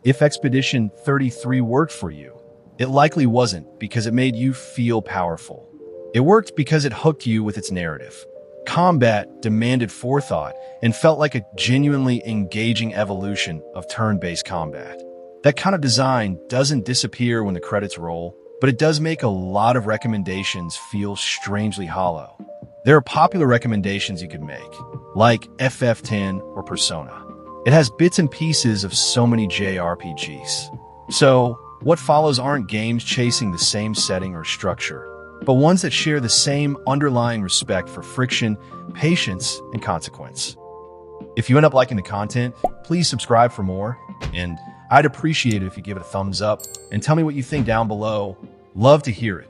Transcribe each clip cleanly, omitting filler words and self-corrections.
If Expedition 33 worked for you, it likely wasn't because it made you feel powerful. It worked because it hooked you with its narrative. Combat demanded forethought and felt like a genuinely engaging evolution of turn-based combat. That kind of design doesn't disappear when the credits roll, but it does make a lot of recommendations feel strangely hollow. There are popular recommendations you could make, like FF10 or Persona. It has bits and pieces of so many JRPGs. So, what follows aren't games chasing the same setting or structure, but ones that share the same underlying respect for friction, patience, and consequence. If you end up liking the content, please subscribe for more, and I'd appreciate it if you give it a thumbs up and tell me what you think down below. Love to hear it.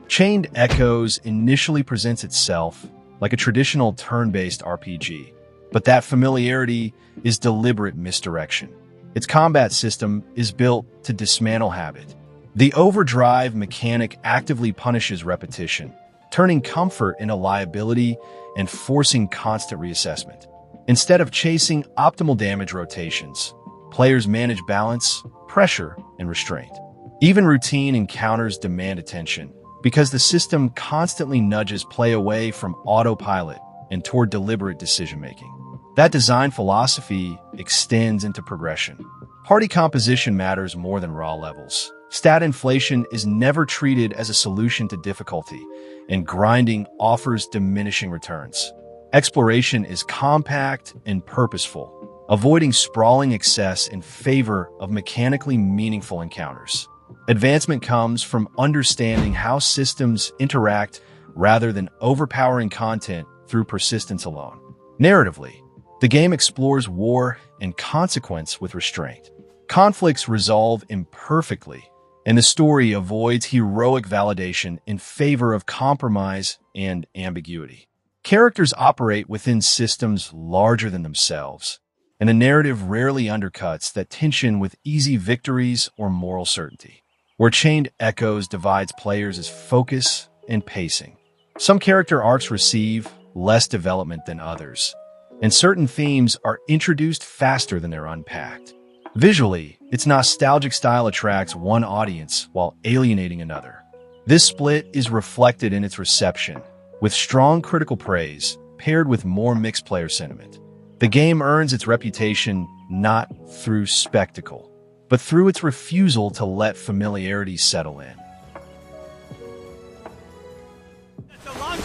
Chained Echoes initially presents itself like a traditional turn-based RPG, but that familiarity is deliberate misdirection. Its combat system is built to dismantle habit. The overdrive mechanic actively punishes repetition, turning comfort into liability and forcing constant reassessment. Instead of chasing optimal damage rotations, players manage balance, pressure, and restraint. Even routine encounters demand attention, because the system constantly nudges play away from autopilot and toward deliberate decision-making. That design philosophy extends into progression. Party composition matters more than raw levels. Stat inflation is never treated as a solution to difficulty, and grinding offers diminishing returns. Exploration is compact and purposeful, avoiding sprawling excess in favor of mechanically meaningful encounters. Advancement comes from understanding how systems interact rather than overpowering content through persistence alone. Narratively, the game explores war and consequence with restraint. Conflicts resolve imperfectly, and the story avoids heroic validation in favor of compromise and ambiguity. Characters operate within systems larger than themselves, and the narrative rarely undercuts that tension with easy victories or moral certainty. Where Chained Echoes divides players is focus and pacing. Some character arcs receive less development than others, and certain themes are introduced faster than they're unpacked. Visually, its nostalgic style attracts one audience while alienating another. This split is reflected in its reception, with strong critical praise paired with more mixed player sentiment. The game earns its reputation not through spectacle, but through its refusal to let familiarity settle in.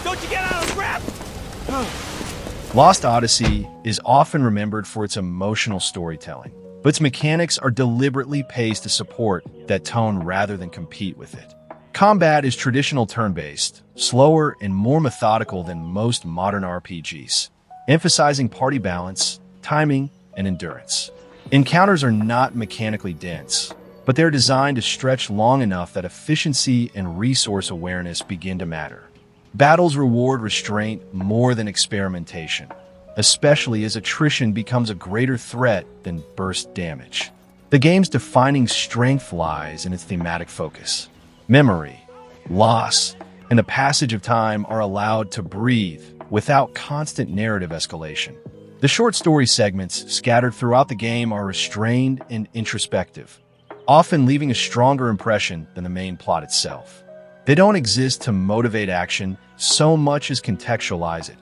Don't you get out of the grab! Lost Odyssey is often remembered for its emotional storytelling, but its mechanics are deliberately paced to support that tone rather than compete with it. Combat is traditional turn-based, slower and more methodical than most modern RPGs, emphasizing party balance, timing, and endurance. Encounters are not mechanically dense, but they're designed to stretch long enough that efficiency and resource awareness begin to matter. Battles reward restraint more than experimentation, especially as attrition becomes a greater threat than burst damage. The game's defining strength lies in its thematic focus. Memory, loss, and the passage of time are allowed to breathe without constant narrative escalation. The short story segments scattered throughout the game are restrained and introspective, often leaving a stronger impression than the main plot itself. They don't exist to motivate action so much as contextualize it,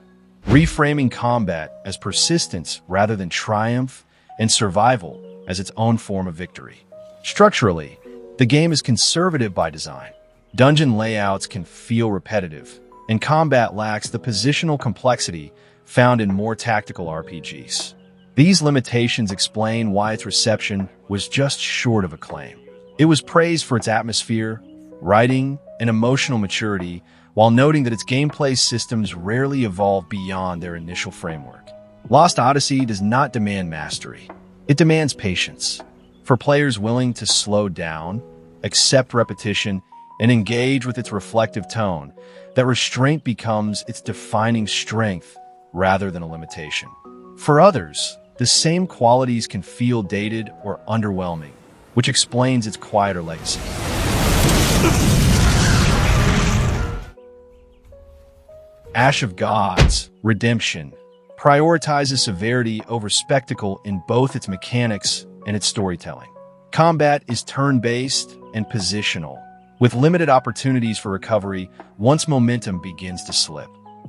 reframing combat as persistence rather than triumph and survival as its own form of victory. Structurally, the game is conservative by design. Dungeon layouts can feel repetitive, and combat lacks the positional complexity found in more tactical RPGs. These limitations explain why its reception was just short of acclaim. It was praised for its atmosphere, writing, and emotional maturity, while noting that its gameplay systems rarely evolve beyond their initial framework. Lost Odyssey does not demand mastery. It demands patience. For players willing to slow down, accept repetition, and engage with its reflective tone, that restraint becomes its defining strength rather than a limitation. For others, the same qualities can feel dated or underwhelming, which explains its quieter legacy. Ash of Gods, Redemption, prioritizes severity over spectacle in both its mechanics and its storytelling. Combat is turn-based and positional, with limited opportunities for recovery once momentum begins to slip.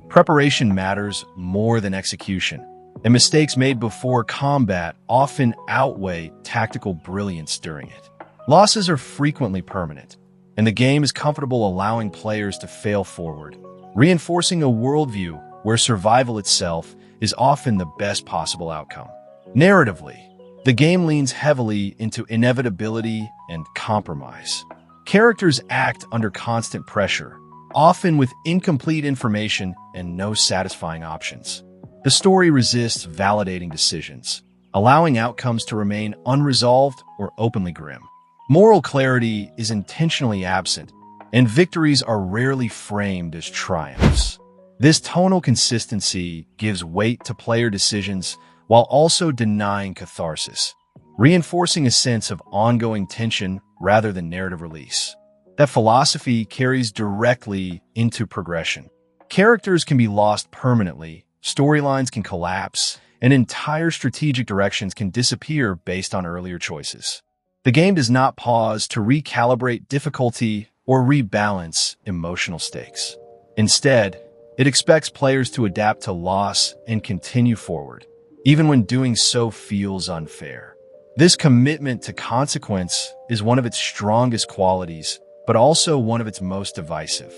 Preparation matters more than execution, and mistakes made before combat often outweigh tactical brilliance during it. Losses are frequently permanent, and the game is comfortable allowing players to fail forward, reinforcing a worldview where survival itself is often the best possible outcome. Narratively, the game leans heavily into inevitability and compromise. Characters act under constant pressure, often with incomplete information and no satisfying options. The story resists validating decisions, allowing outcomes to remain unresolved or openly grim. Moral clarity is intentionally absent, and victories are rarely framed as triumphs. This tonal consistency gives weight to player decisions while also denying catharsis, reinforcing a sense of ongoing tension rather than narrative release. That philosophy carries directly into progression. Characters can be lost permanently, storylines can collapse, and entire strategic directions can disappear based on earlier choices. The game does not pause to recalibrate difficulty or rebalance emotional stakes. Instead, it expects players to adapt to loss and continue forward, even when doing so feels unfair. This commitment to consequence is one of its strongest qualities, but also one of its most divisive.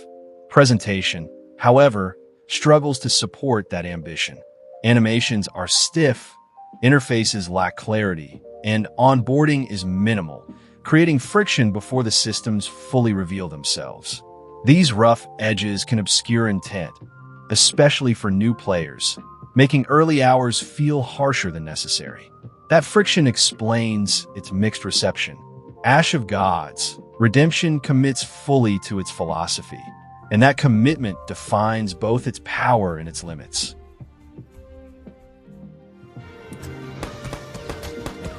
Presentation, however, struggles to support that ambition. Animations are stiff, interfaces lack clarity, and onboarding is minimal, creating friction before the systems fully reveal themselves. These rough edges can obscure intent, especially for new players, making early hours feel harsher than necessary. That friction explains its mixed reception. Ash of Gods, Redemption commits fully to its philosophy, and that commitment defines both its power and its limits.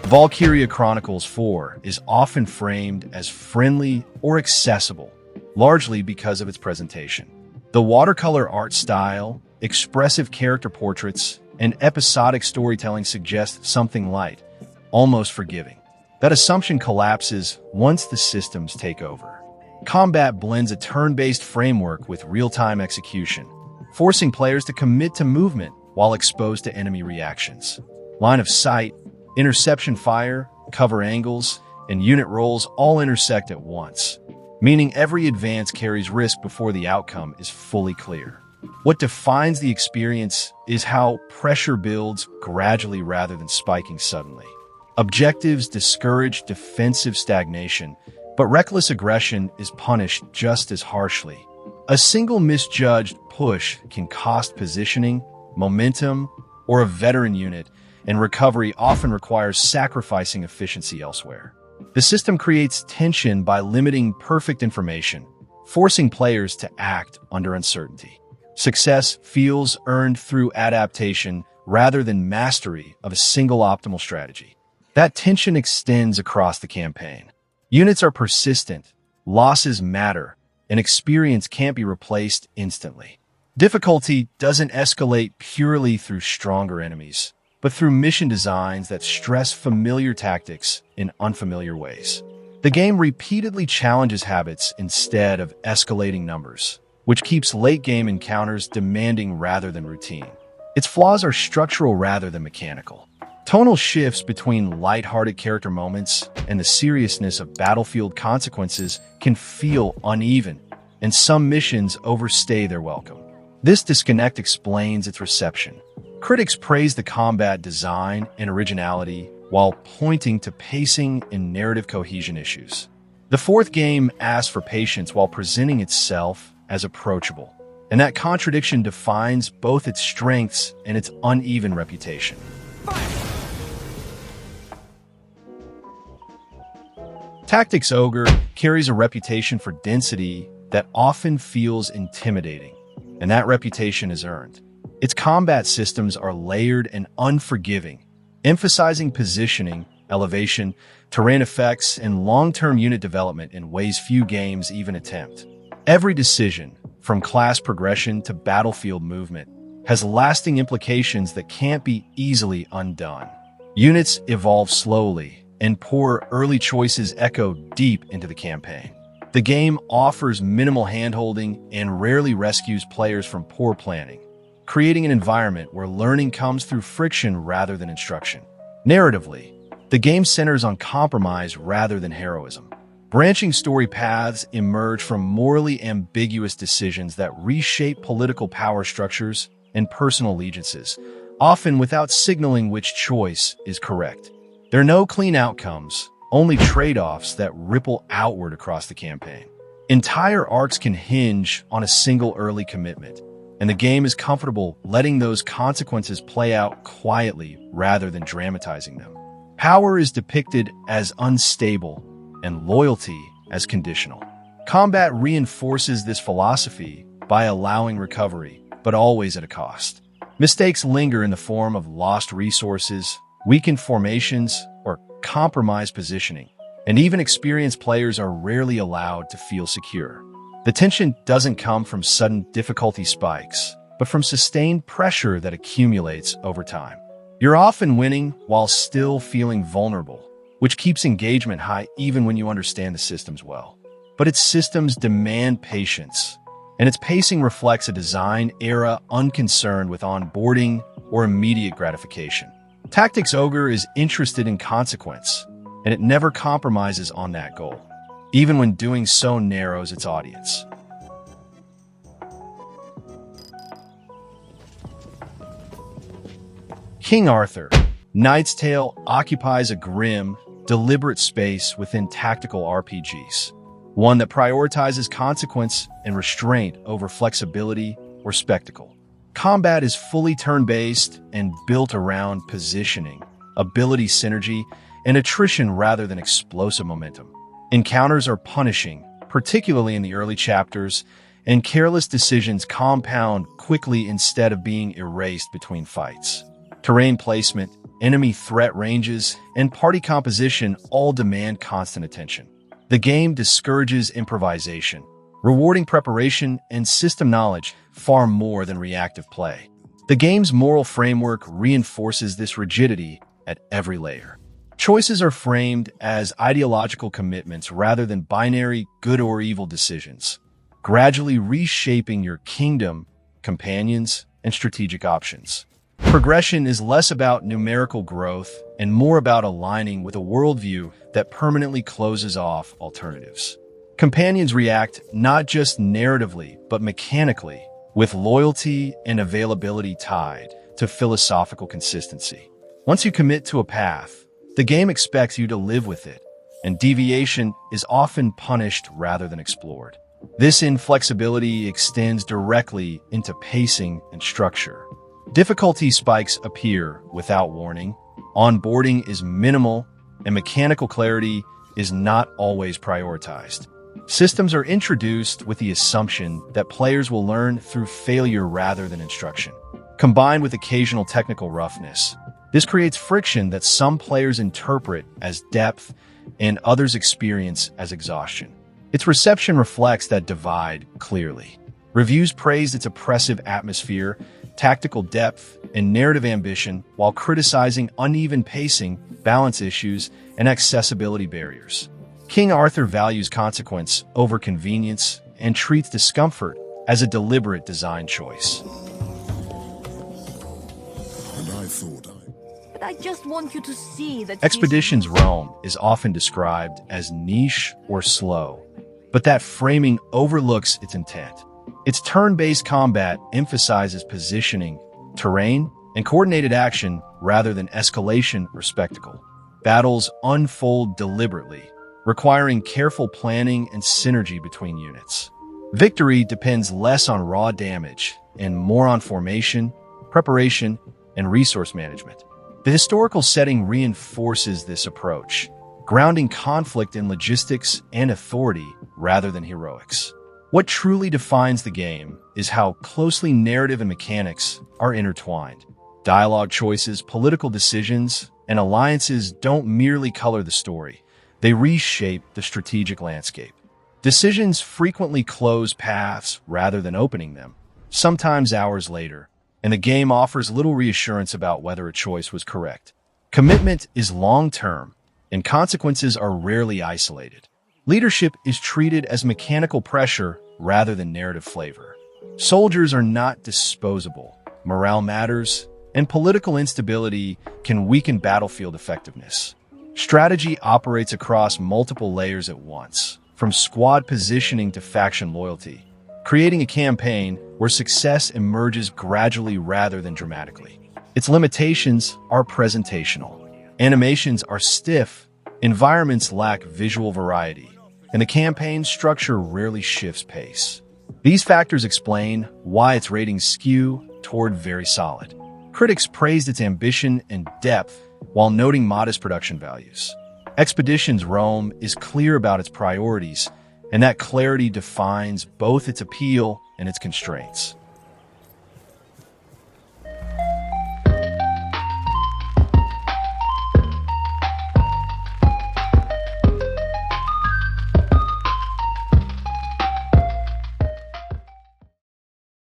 Valkyria Chronicles 4 is often framed as friendly or accessible, largely because of its presentation. The watercolor art style, expressive character portraits, and episodic storytelling suggest something light, almost forgiving. That assumption collapses once the systems take over. Combat blends a turn-based framework with real-time execution, forcing players to commit to movement while exposed to enemy reactions. Line of sight, interception fire, cover angles, and unit rolls all intersect at once, meaning every advance carries risk before the outcome is fully clear. What defines the experience is how pressure builds gradually rather than spiking suddenly. Objectives discourage defensive stagnation, but reckless aggression is punished just as harshly. A single misjudged push can cost positioning, momentum, or a veteran unit, and recovery often requires sacrificing efficiency elsewhere. The system creates tension by limiting perfect information, forcing players to act under uncertainty. Success feels earned through adaptation rather than mastery of a single optimal strategy. That tension extends across the campaign. Units are persistent, losses matter, and experience can't be replaced instantly. Difficulty doesn't escalate purely through stronger enemies, but through mission designs that stress familiar tactics in unfamiliar ways. The game repeatedly challenges habits instead of escalating numbers, which keeps late-game encounters demanding rather than routine. Its flaws are structural rather than mechanical. Tonal shifts between lighthearted character moments and the seriousness of battlefield consequences can feel uneven, and some missions overstay their welcome. This disconnect explains its reception. Critics praise the combat design and originality while pointing to pacing and narrative cohesion issues. The fourth game asks for patience while presenting itself as approachable, and that contradiction defines both its strengths and its uneven reputation. Tactics Ogre carries a reputation for density that often feels intimidating, and that reputation is earned. Its combat systems are layered and unforgiving, emphasizing positioning, elevation, terrain effects, and long-term unit development in ways few games even attempt. Every decision, from class progression to battlefield movement, has lasting implications that can't be easily undone. Units evolve slowly, and poor early choices echo deep into the campaign. The game offers minimal handholding and rarely rescues players from poor planning, creating an environment where learning comes through friction rather than instruction. Narratively, the game centers on compromise rather than heroism. Branching story paths emerge from morally ambiguous decisions that reshape political power structures and personal allegiances, often without signaling which choice is correct. There are no clean outcomes, only trade-offs that ripple outward across the campaign. Entire arcs can hinge on a single early commitment, and the game is comfortable letting those consequences play out quietly rather than dramatizing them. Power is depicted as unstable, and loyalty as conditional. Combat reinforces this philosophy by allowing recovery, but always at a cost. Mistakes linger in the form of lost resources, weakened formations, or compromised positioning, and even experienced players are rarely allowed to feel secure. The tension doesn't come from sudden difficulty spikes, but from sustained pressure that accumulates over time. You're often winning while still feeling vulnerable, which keeps engagement high even when you understand the systems well. But its systems demand patience, and its pacing reflects a design era unconcerned with onboarding or immediate gratification. Tactics Ogre is interested in consequence, and it never compromises on that goal, even when doing so narrows its audience. King Arthur, Knight's Tale occupies a grim, deliberate space within tactical RPGs, one that prioritizes consequence and restraint over flexibility or spectacle. Combat is fully turn-based and built around positioning, ability synergy, and attrition rather than explosive momentum. Encounters are punishing, particularly in the early chapters, and careless decisions compound quickly instead of being erased between fights. Terrain placement, enemy threat ranges, and party composition all demand constant attention. The game discourages improvisation, rewarding preparation and system knowledge far more than reactive play. The game's moral framework reinforces this rigidity at every layer. Choices are framed as ideological commitments rather than binary good or evil decisions, gradually reshaping your kingdom, companions, and strategic options. Progression is less about numerical growth and more about aligning with a worldview that permanently closes off alternatives. Companions react not just narratively, but mechanically, with loyalty and availability tied to philosophical consistency. Once you commit to a path, the game expects you to live with it, and deviation is often punished rather than explored. This inflexibility extends directly into pacing and structure. Difficulty spikes appear without warning, onboarding is minimal, and mechanical clarity is not always prioritized. Systems are introduced with the assumption that players will learn through failure rather than instruction. Combined with occasional technical roughness, this creates friction that some players interpret as depth and others experience as exhaustion. Its reception reflects that divide clearly. Reviews praised its oppressive atmosphere, tactical depth, and narrative ambition, while criticizing uneven pacing, balance issues, and accessibility barriers. King Arthur values consequence over convenience and treats discomfort as a deliberate design choice. But I just want you to see that Expeditions Rome is often described as niche or slow, but that framing overlooks its intent. Its turn-based combat emphasizes positioning, terrain, and coordinated action rather than escalation or spectacle. Battles unfold deliberately, requiring careful planning and synergy between units. Victory depends less on raw damage and more on formation, preparation, and resource management. The historical setting reinforces this approach, grounding conflict in logistics and authority rather than heroics. What truly defines the game is how closely narrative and mechanics are intertwined. Dialogue choices, political decisions, and alliances don't merely color the story. They reshape the strategic landscape. Decisions frequently close paths rather than opening them, sometimes hours later, and the game offers little reassurance about whether a choice was correct. Commitment is long-term, and consequences are rarely isolated. Leadership is treated as mechanical pressure rather than narrative flavor. Soldiers are not disposable. Morale matters, and political instability can weaken battlefield effectiveness. Strategy operates across multiple layers at once, from squad positioning to faction loyalty, creating a campaign where success emerges gradually rather than dramatically. Its limitations are presentational. Animations are stiff, environments lack visual variety, and the campaign structure rarely shifts pace. These factors explain why its ratings skew toward very solid. Critics praised its ambition and depth while noting modest production values. Expeditions Rome is clear about its priorities, and that clarity defines both its appeal and its constraints.